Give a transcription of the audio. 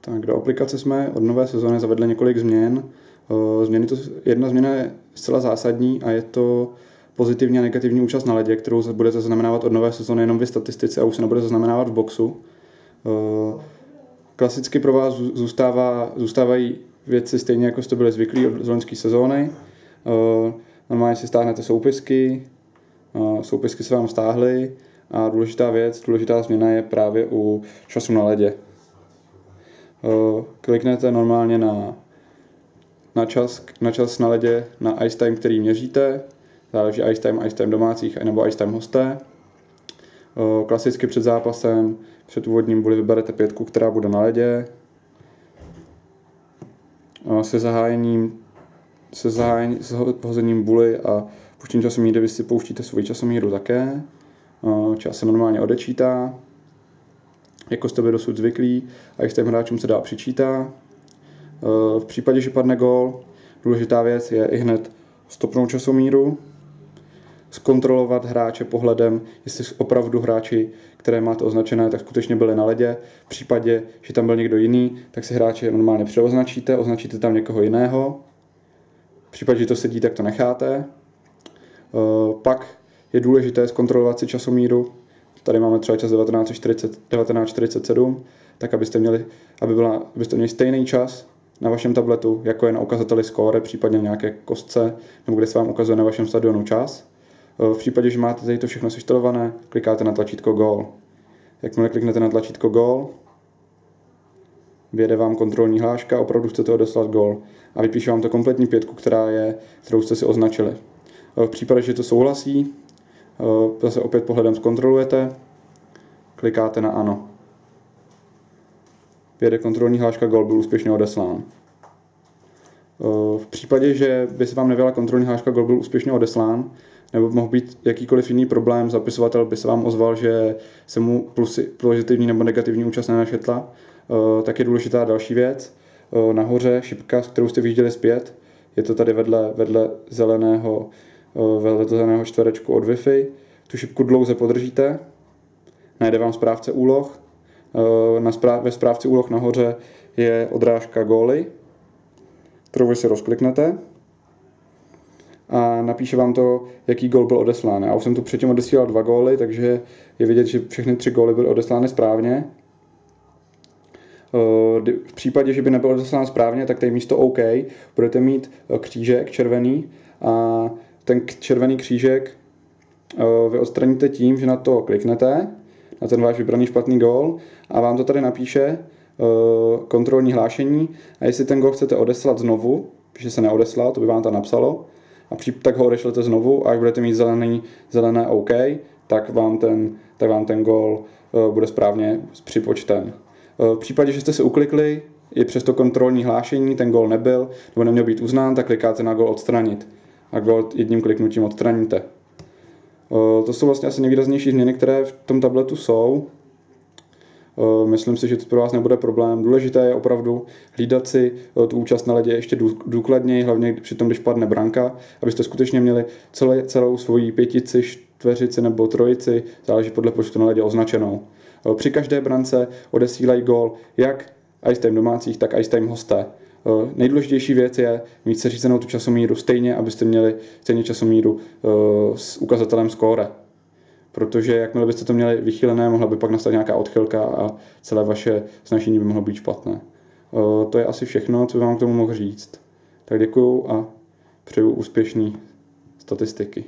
Tak do aplikace jsme od nové sezóny zavedli několik změn. Jedna změna je zcela zásadní a je to pozitivní a negativní účast na ledě, kterou budete zaznamenávat od nové sezóny jenom vy statistici a už se nebude zaznamenávat v boxu. Klasicky pro vás zůstávají věci stejně, jako jste byli zvyklí od loňské sezóny. Normálně si stáhnete soupisky, soupisky se vám stáhly a důležitá změna je právě u času na ledě. Kliknete normálně na čas na ledě, na ice time, který měříte. Záleží ice time domácích nebo ice time hosté. Klasicky před zápasem, před úvodním bully vyberete 5, která bude na ledě. Se hozením bully a puštěním časomíry vy si pouštíte svoji časomíru také. Čas se normálně odečítá, jako jste byli dosud zvyklí, a i s tím hráčům se dál přičítá. V případě, že padne gól, důležitá věc je i hned stopnout časomíru, zkontrolovat hráče pohledem, jestli opravdu hráči, které máte označené, tak skutečně byli na ledě. V případě, že tam byl někdo jiný, tak si hráče normálně přeoznačíte, označíte tam někoho jiného. V případě, že to sedí, tak to necháte. Pak je důležité zkontrolovat si časomíru. Tady máme třeba čas 19:47, tak abyste měli stejný čas na vašem tabletu, jako je na ukazateli score, případně nějaké kostce, nebo kde se vám ukazuje na vašem stadionu čas. V případě, že máte tady to všechno seštelované, klikáte na tlačítko Goal. Jakmile kliknete na tlačítko Goal, vyjede vám kontrolní hláška, opravdu chcete odeslat gól a vypíše vám to kompletní 5, kterou jste si označili. V případě, že to souhlasí, zase opět pohledem zkontrolujete, klikáte na ano. Vyjede kontrolní hláška, gól byl úspěšně odeslán. V případě, že by se vám nevěla kontrolní hláška, gól byl úspěšně odeslán, nebo mohl být jakýkoliv jiný problém, zapisovatel by se vám ozval, že se mu pozitivní nebo negativní účast nenašetla, tak je důležitá další věc. Nahoře šipka, kterou jste viděli zpět, je to tady vedle zeleného čtverečku od Wi-Fi. Tu šipku dlouze podržíte, najde vám správce úloh. Ve správci úloh nahoře je odrážka góly, kterou vy si rozkliknete a napíše vám to, jaký gól byl odeslán. Já už jsem tu předtím odesílal 2 góly, takže je vidět, že všechny 3 góly byly odeslány správně. V případě, že by nebyl odeslán správně, tak tady místo OK budete mít křížek červený a ten červený křížek vy odstraníte tím, že na to kliknete, na ten váš vybraný špatný gól, a vám to tady napíše kontrolní hlášení, a jestli ten gól chcete odeslat znovu, že se neodeslal, to by vám tam napsalo, a tak ho odešlete znovu, a až budete mít zelené OK, tak vám ten gól bude správně připočten. V případě, že jste se uklikli, i přes to kontrolní hlášení ten gól nebyl nebo neměl být uznán, tak klikáte na gól odstranit a gól jedním kliknutím odstraníte. To jsou vlastně asi nejvýraznější změny, které v tom tabletu jsou. Myslím si, že to pro vás nebude problém. Důležité je opravdu hlídat si tu účast na ledě ještě důkladněji, hlavně při tom, když padne branka, abyste skutečně měli celou svoji 5, 4 nebo 3, záleží podle počtu na ledě, označenou. Při každé brance odesílají gól jak ice time domácích, tak ice time hosté. Nejdůležitější věc je mít seřízenou tu časomíru stejně, abyste měli stejně časomíru s ukazatelem score. Protože jakmile byste to měli vychýlené, mohla by pak nastat nějaká odchylka a celé vaše snažení by mohlo být špatné. To je asi všechno, co bych vám k tomu mohl říct. Tak děkuju a přeju úspěšné statistiky.